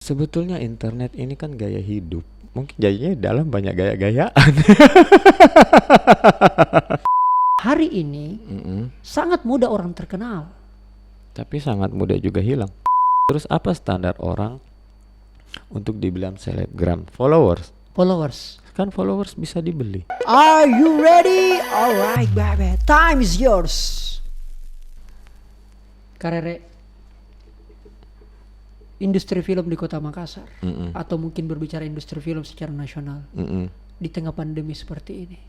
Sebetulnya internet ini kan gaya hidup. Mungkin jadinya dalam banyak gaya-gayaan. Hari ini sangat mudah orang terkenal. Tapi sangat mudah juga hilang. Terus apa standar orang untuk dibilang selebgram? Followers. Kan followers bisa dibeli. Are you ready? Alright baby, time is yours. Karere industri film di kota Makassar, atau mungkin berbicara industri film secara nasional, di tengah pandemi seperti ini,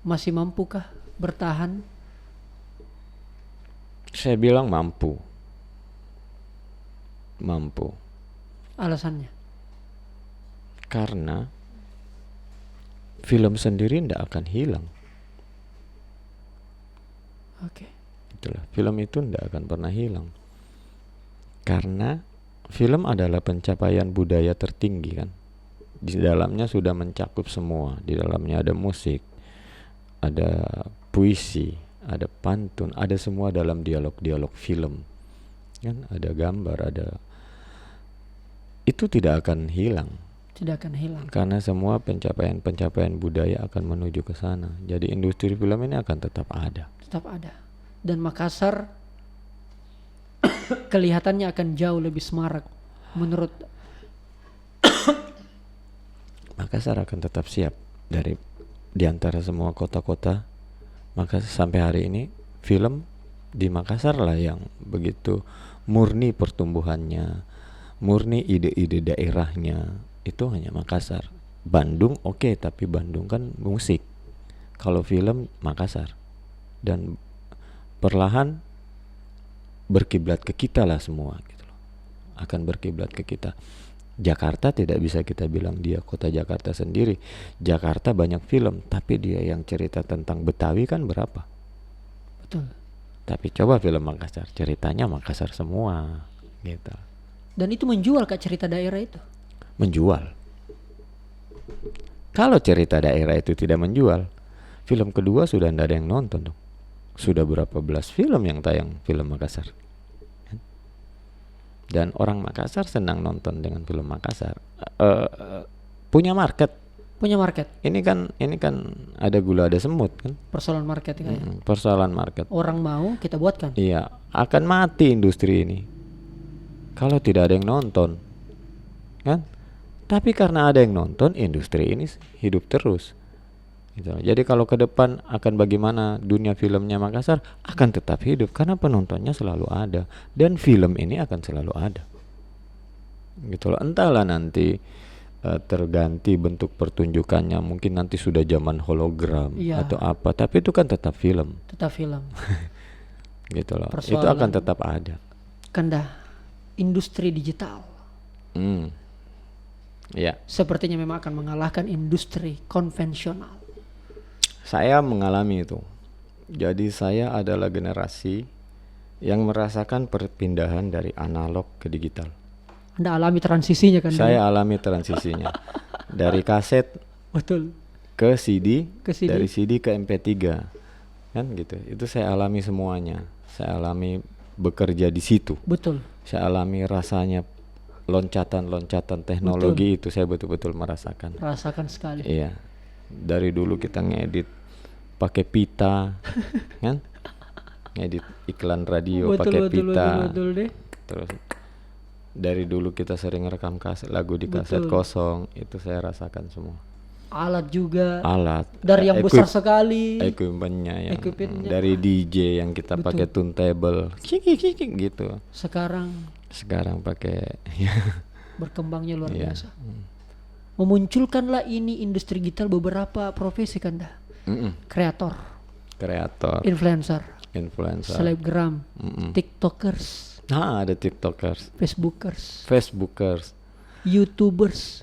masih mampukah bertahan? Saya bilang mampu. Alasannya? Karena film sendiri tidak akan hilang. Oke. Itulah, film itu tidak akan pernah hilang. Karena film adalah pencapaian budaya tertinggi kan. Di dalamnya sudah mencakup semua. Di dalamnya ada musik, ada puisi, ada pantun, ada semua dalam dialog-dialog film. Kan ada gambar, ada. Itu tidak akan hilang. Tidak akan hilang. Karena semua pencapaian budaya akan menuju ke sana. Jadi industri film ini akan tetap ada. Tetap ada. Dan Makassar kelihatannya akan jauh lebih semarak menurut. Makassar akan tetap siap di antara semua kota-kota. Maka sampai hari ini film di Makassar lah yang begitu murni pertumbuhannya, murni ide-ide daerahnya. Itu hanya Makassar. Bandung oke, tapi Bandung kan musik. Kalau film Makassar. Dan perlahan berkiblat ke kita lah semua gitu loh. Akan berkiblat ke kita. Jakarta tidak bisa kita bilang dia kota Jakarta sendiri. Jakarta banyak film, tapi dia yang cerita tentang Betawi kan berapa? Betul. Tapi coba film Makassar, ceritanya Makassar semua gitu. Dan itu menjual Kak, cerita daerah itu. Menjual. Kalau cerita daerah itu tidak menjual, film kedua sudah tidak ada yang nonton dong. Sudah berapa belas film yang tayang film Makassar. Dan orang Makassar senang nonton dengan film Makassar. Punya market. Ini kan ada gula ada semut kan. Persoalan market ya. Persoalan market. Orang mau kita buatkan. Iya, akan mati industri ini kalau tidak ada yang nonton, kan? Tapi karena ada yang nonton, industri ini hidup terus. Gitu. Jadi kalau ke depan akan bagaimana dunia filmnya Makassar akan tetap hidup karena penontonnya selalu ada dan film ini akan selalu ada. Gitu loh. Entahlah nanti terganti bentuk pertunjukannya, mungkin nanti sudah zaman hologram atau apa, tapi itu kan tetap film. Gitu loh. Itu akan tetap ada. Kandah industri digital. Ya. Sepertinya memang akan mengalahkan industri konvensional. Saya mengalami itu. Jadi saya adalah generasi yang merasakan perpindahan dari analog ke digital. Anda alami transisinya kan? Saya alami transisinya. Dari kaset ke CD, dari CD ke MP3. Kan gitu. Itu saya alami semuanya. Saya alami bekerja di situ. Betul. Saya alami rasanya loncatan-loncatan teknologi. Itu saya betul-betul merasakan. Rasakan sekali. Iya. Dari dulu kita ngedit pakai pita, kan? Ngedit iklan radio pakai pita. Betul deh. Terus dari dulu kita sering rekam lagu di kaset kosong, itu saya rasakan semua. Alat juga. Alat. Dari yang besar sekali. Equipmentnya yang dari DJ yang kita pakai turntable, gitu. Sekarang pakai. Berkembangnya luar biasa. Memunculkanlah ini industri digital beberapa profesi kan dah. Kreator, influencer, selebgram, tiktokers, ada tiktokers, facebookers, youtubers,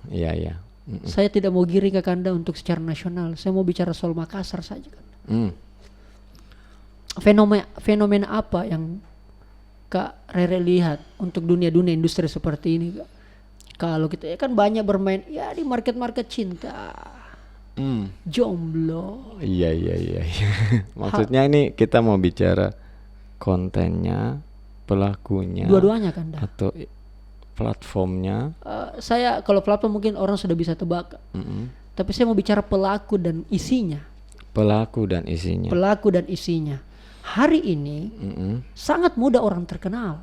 iya. Saya tidak mau giring ke Kanda untuk secara nasional. Saya mau bicara soal Makassar saja kan. Fenomena apa yang Kak Rere lihat untuk dunia industri seperti ini Kak? Kalau kita kan banyak bermain ya di market cinta. Jomblo. Iya. Maksudnya ini kita mau bicara kontennya pelakunya Dua-duanya kan dah. atau platformnya? Saya kalau platform mungkin orang sudah bisa tebak. Tapi saya mau bicara pelaku dan isinya. Pelaku dan isinya. Pelaku dan isinya. Hari ini sangat mudah orang terkenal.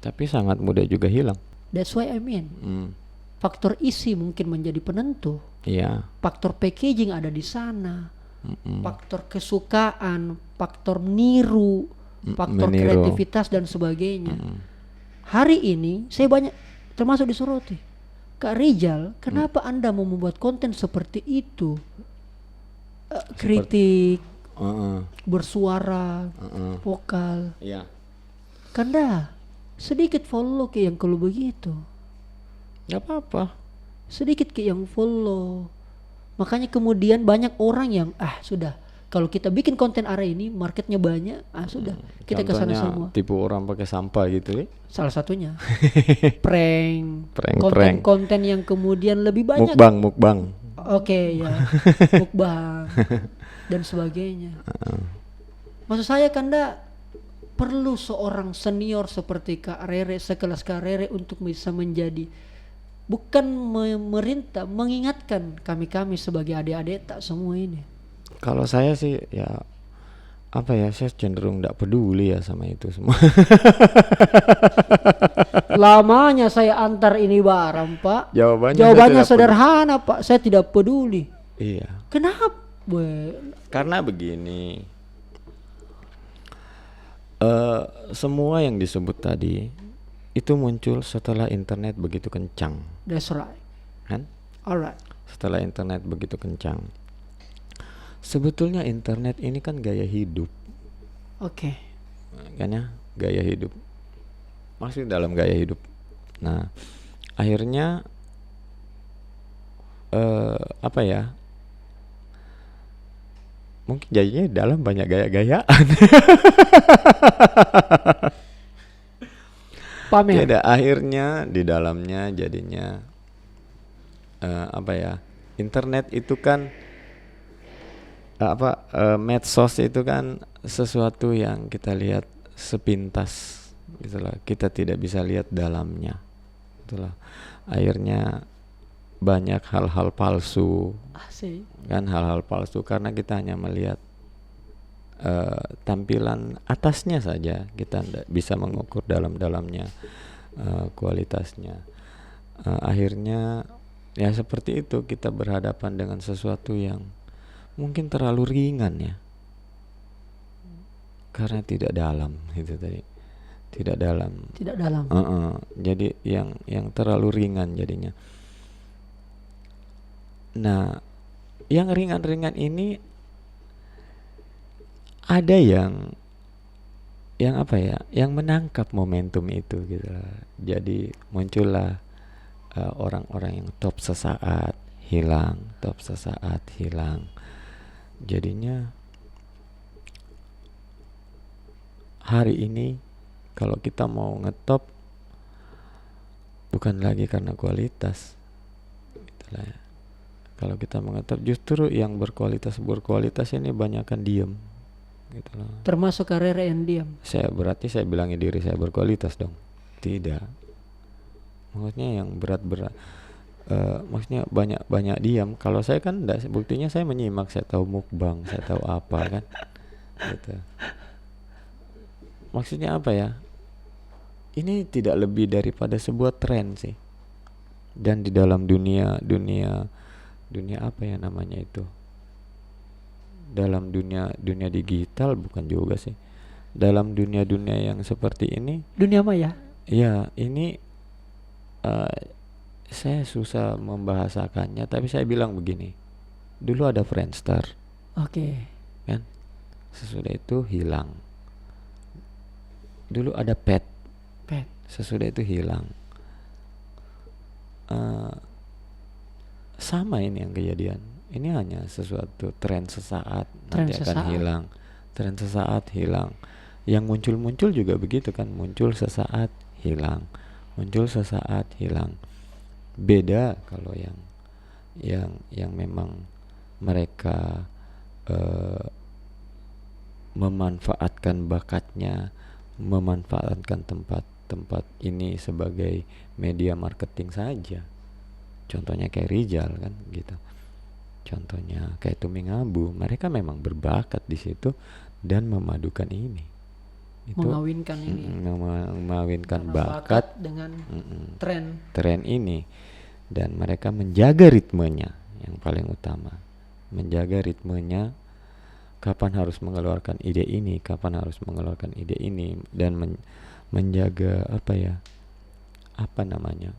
Tapi sangat mudah juga hilang. That's why I mean. Faktor isi mungkin menjadi penentu. Iya. Faktor packaging ada di sana. Faktor kesukaan, faktor niru, faktor meniru. kreativitas dan sebagainya. Hari ini saya banyak termasuk disoroti. Kak Rizal, kenapa Anda mau membuat konten seperti itu? Kritik, bersuara, vokal. Iya. Kanda, sedikit follow ke yang kalau begitu. Gak apa-apa. Sedikit ke yang follow. Makanya kemudian banyak orang yang sudah, kalau kita bikin konten area ini marketnya banyak, sudah kita ke sana Contohnya semua. tipu orang pakai sampah gitu ya. Salah satunya prank, Prank. konten-konten yang kemudian lebih banyak. Mukbang. Oke, ya, mukbang dan sebagainya. Maksud saya Kanda perlu seorang senior seperti Kak Rere, sekelas Kak Rere untuk bisa menjadi bukan memerintah, mengingatkan kami sebagai adik-adik tak semua ini. Kalau saya sih ya apa ya, saya cenderung tidak peduli ya sama itu semua. Lamanya saya antar ini barang, Pak. Jawabannya saya sederhana, Pak. Saya tidak peduli. Iya. Kenapa? Karena begini, semua yang disebut tadi itu muncul setelah internet begitu kencang. That's right. Kan? Alright. Setelah internet begitu kencang. Sebetulnya internet ini kan gaya hidup. Oke. Kan ya, gaya hidup. Masih dalam gaya hidup. Nah, akhirnya apa ya? Mungkin jadinya dalam banyak gaya-gayaan. Pamer. Tidak, akhirnya di dalamnya jadinya apa ya? Internet itu kan medsos itu kan sesuatu yang kita lihat sepintas gitulah, kita tidak bisa lihat dalamnya, itulah akhirnya banyak hal-hal palsu. Kan hal-hal palsu karena kita hanya melihat tampilan atasnya saja, kita tidak bisa mengukur dalam-dalamnya kualitasnya. Akhirnya ya seperti itu, kita berhadapan dengan sesuatu yang mungkin terlalu ringan ya, karena tidak dalam itu tadi, tidak dalam. Jadi yang terlalu ringan jadinya. Nah, yang ringan-ringan ini ada yang apa ya, yang menangkap momentum itu gitu. Jadi muncullah orang-orang yang top sesaat hilang, top sesaat hilang. Jadinya hari ini kalau kita mau ngetop bukan lagi karena kualitas gitulah ya. Kalau kita mau ngetop justru yang berkualitas ini banyakkan diem gitu loh. Termasuk karir yang diam. Berarti saya bilangin diri saya berkualitas dong? Tidak. Maksudnya yang berat-berat, maksudnya banyak diam. Kalau saya kan enggak, buktinya saya menyimak, saya tahu mukbang, saya tahu apa kan gitu. Maksudnya apa ya, ini tidak lebih daripada sebuah tren sih. Dan di dalam dunia apa ya namanya itu, dalam dunia digital bukan juga sih, dalam dunia yang seperti ini, dunia maya ya ini saya susah membahasakannya, tapi saya bilang begini, dulu ada Friendster. Oke. Kan sesudah itu hilang. Dulu ada Pet. Sesudah itu hilang. Sama ini yang kejadian. Ini hanya sesuatu tren sesaat, nanti akan hilang. Tren sesaat hilang. Yang muncul juga begitu kan, muncul sesaat hilang, muncul sesaat hilang. Beda kalau yang memang mereka memanfaatkan bakatnya, memanfaatkan tempat ini sebagai media marketing saja. Contohnya kayak Rizal kan gitu. Contohnya kayak Tuming Abu, mereka memang berbakat di situ dan memadukan ini. Itu Mengawinkan ini. mengawinkan Karena bakat dengan mm-mm, tren. tren ini, dan mereka menjaga ritmenya yang paling utama. Menjaga ritmenya, kapan harus mengeluarkan ide ini, kapan harus mengeluarkan ide ini, dan menjaga apa namanya,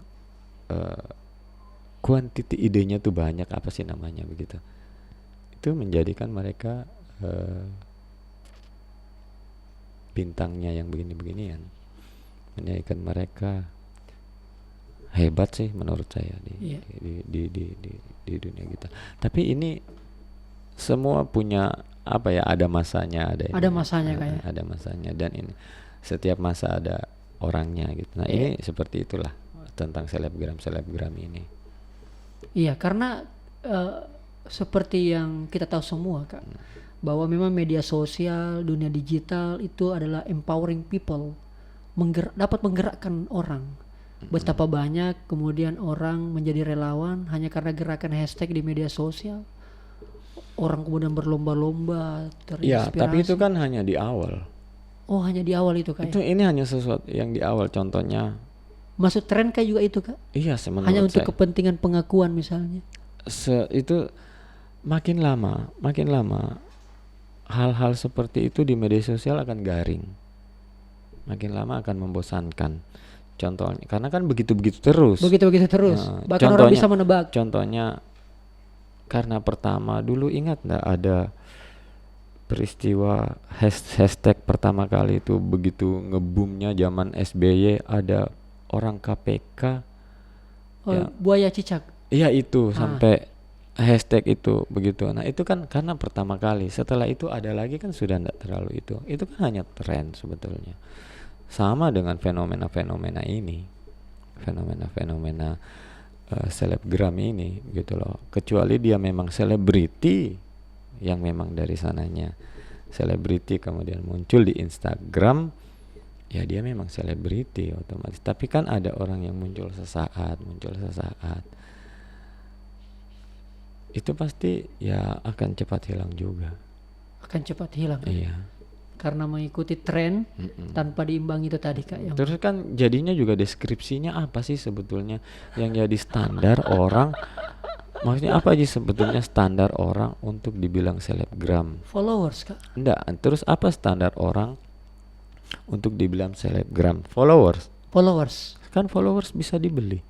kuantiti idenya tuh banyak, apa sih namanya begitu. Itu menjadikan mereka bintangnya yang begini-beginian, menjadikan mereka hebat sih menurut saya Iya. di dunia kita. Tapi ini semua punya ada masanya, Ada masanya kayak. ada masanya, dan ini setiap masa ada orangnya gitu. Nah, ini seperti itulah tentang selebgram ini. Iya, karena seperti yang kita tahu semua Kak, bahwa memang media sosial, dunia digital itu adalah empowering people, dapat menggerakkan orang. Betapa banyak kemudian orang menjadi relawan hanya karena gerakan hashtag di media sosial. Orang kemudian berlomba-lomba Ya, terinspirasi. tapi itu kan hanya di awal. Oh, hanya di awal itu Kak. Ini hanya sesuatu yang di awal. Contohnya, Masuk tren kayak juga itu Kak. iya, Hanya untuk saya. kepentingan pengakuan misalnya. Itu makin lama hal-hal seperti itu di media sosial akan garing. Makin lama akan membosankan. Contohnya, karena kan begitu-begitu terus. Begitu-begitu terus. Nah, Bahkan orang bisa menebak. Contohnya, karena pertama dulu ingat nggak ada peristiwa hashtag pertama kali itu begitu ngebumnya zaman SBY, ada orang KPK. Buaya cicak. Iya itu sampai hashtag itu begitu. Nah itu kan karena pertama kali. Setelah itu ada lagi kan sudah tidak terlalu itu. Itu kan hanya tren sebetulnya. Sama dengan fenomena-fenomena ini, fenomena selebgram ini gitu loh. Kecuali dia memang selebriti yang memang dari sananya selebriti kemudian muncul di Instagram, ya dia memang selebriti otomatis. Tapi kan ada orang yang muncul sesaat, itu pasti ya akan cepat hilang juga. Akan cepat hilang. Iya. Karena mengikuti tren tanpa diimbangi itu tadi Kak. Yang terus kan jadinya juga deskripsinya apa sih sebetulnya yang jadi standar orang. Maksudnya apa aja sebetulnya standar orang untuk dibilang selebgram? followers Kak. Enggak, terus apa standar orang untuk dibilang selebgram? Followers. Kan followers bisa dibeli.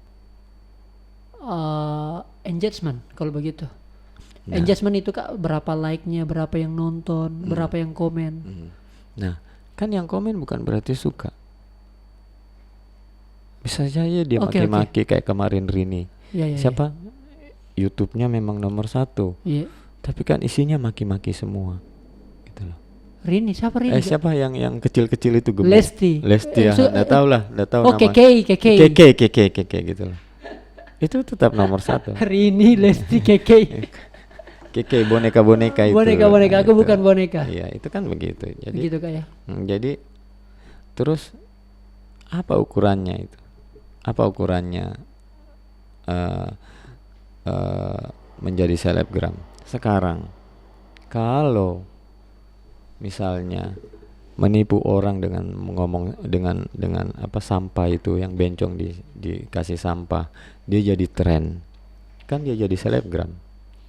Engagement kalau begitu. Engagement itu Kak, berapa like-nya, berapa yang nonton, berapa yang komen. Nah, kan yang komen bukan berarti suka. Bisa saja dia maki-maki kayak kemarin Rini. Ya. Siapa? YouTube-nya memang nomor 1. Iya. Tapi kan isinya maki-maki semua. Gitu loh. Rini, siapa Rini? Siapa yang Lesti. kecil-kecil itu gemuk? Lesti ya, enggak tahu nama. Keke gitu loh. Itu tetap nomor 1. Rini, Lesti, Keke. Keke boneka itu. Boneka, aku gitu. bukan boneka. Iya, itu kan begitu. Jadi begitu Kak ya. Jadi terus apa ukurannya itu? Apa ukurannya menjadi selebgram? Sekarang kalau misalnya menipu orang dengan ngomong dengan sampah itu yang bencong dikasih sampah, dia jadi tren. Kan dia jadi selebgram.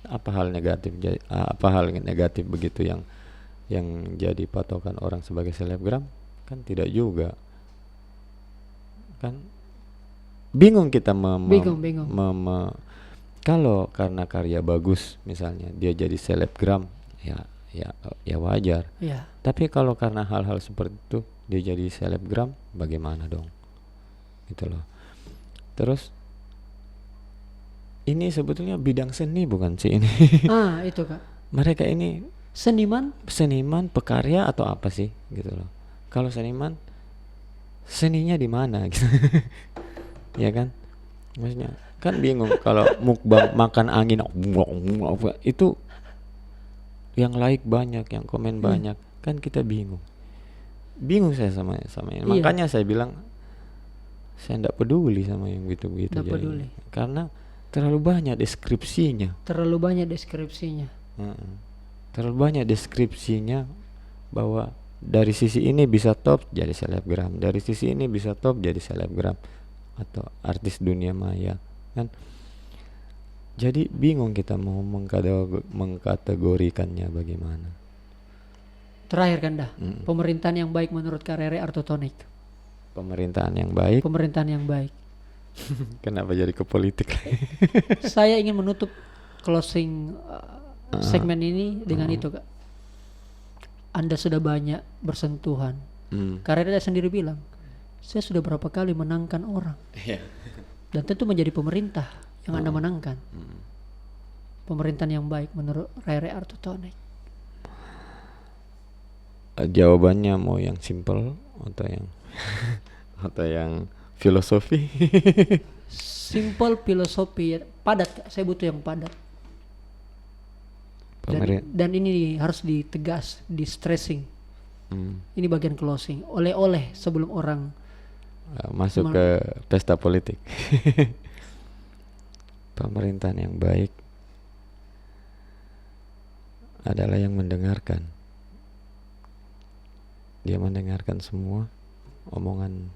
Apa hal negatif begitu yang jadi patokan orang sebagai selebgram? Kan tidak juga. Kan bingung kita bingung. Kalau karena karya bagus misalnya dia jadi selebgram, ya wajar. Ya. Tapi kalau karena hal-hal seperti itu dia jadi selebgram, bagaimana dong? Gitu loh. Terus ini sebetulnya bidang seni bukan sih ini? Itu Kak. Mereka ini seniman, pekarya atau apa sih gitu loh. Kalau seniman, seninya di mana gitu. Ya kan? Maksudnya kan bingung kalau mukbang makan angin itu yang like banyak, yang komen banyak, kan kita bingung. bingung saya sama ini. Iya. Makanya saya bilang saya tidak peduli sama yang begitu-begitu. Nggak jadi. peduli. Karena terlalu banyak deskripsinya. Terlalu banyak deskripsinya. Terlalu banyak deskripsinya bahwa dari sisi ini bisa top jadi selebgram, dari sisi ini bisa top jadi selebgram atau artis dunia maya kan. Jadi bingung kita mau mengkategorikannya bagaimana. Terakhir kan dah, pemerintahan yang baik menurut Kak Rere Artotonik. Pemerintahan yang baik. Pemerintahan yang baik. Kenapa jadi ke politik? Saya ingin menutup closing segmen ini dengan itu, Kak. Anda sudah banyak bersentuhan. Kak Rere sendiri bilang, saya sudah berapa kali menangkan orang. Dan tentu menjadi pemerintah yang Anda menangkan. Pemerintahan yang baik menurut Rere Artotonik. Jawabannya mau yang simple atau yang atau yang filosofi? Simple filosofi, padat, Kak. Saya butuh yang padat. Dan ini harus ditegas, di stressing. Ini bagian closing. Oleh-oleh sebelum orang masuk ke pesta politik. Pemerintahan yang baik adalah yang mendengarkan. Dia mendengarkan semua omongan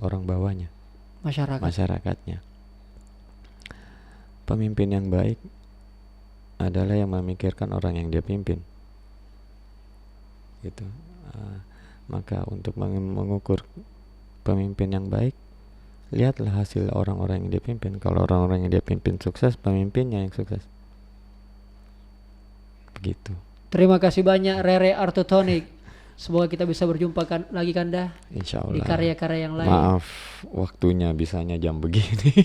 orang bawahnya, masyarakatnya. Pemimpin yang baik adalah yang memikirkan orang yang dia pimpin. Gitu. Maka untuk mengukur pemimpin yang baik, lihatlah hasil orang-orang yang dia pimpin. Kalau orang-orang yang dia pimpin sukses, pemimpinnya yang sukses. Begitu. Terima kasih banyak Rere Artotonik. Semoga kita bisa berjumpa lagi Kanda. Insya Allah. Di karya-karya yang lain. Maaf waktunya bisanya jam begini.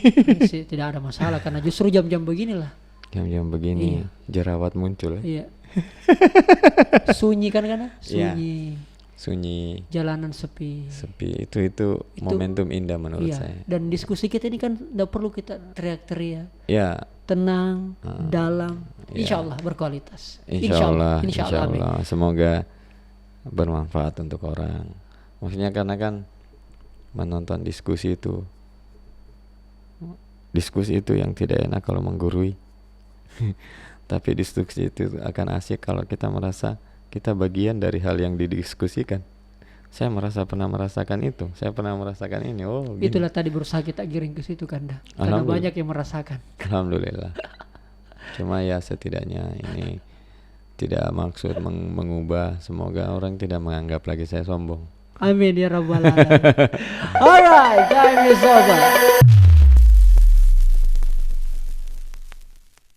Tidak ada masalah karena justru jam-jam beginilah. Jam-jam begini jerawat muncul. Iya. Sunyi kan Kanda? Sunyi. Sunyi. Jalanan sepi. Sepi itu momentum indah menurut saya. Dan diskusi kita ini kan tidak perlu kita teriak-teriak. Ya. Tenang, dalam. Insya Allah berkualitas. Insya Allah. Semoga bermanfaat untuk orang. Maksudnya karena kan menonton diskusi itu yang tidak enak kalau menggurui. Tapi diskusi itu akan asik kalau kita merasa kita bagian dari hal yang didiskusikan. Saya pernah merasakan itu. Saya pernah merasakan ini. Oh, gini. Itulah tadi berusaha kita giring ke situ Kanda. Karena banyak yang merasakan. Alhamdulillah. Cuma ya setidaknya ini tidak maksud mengubah. Semoga orang tidak menganggap lagi saya sombong. Amin ya rabbal alamin. Alright, time is over.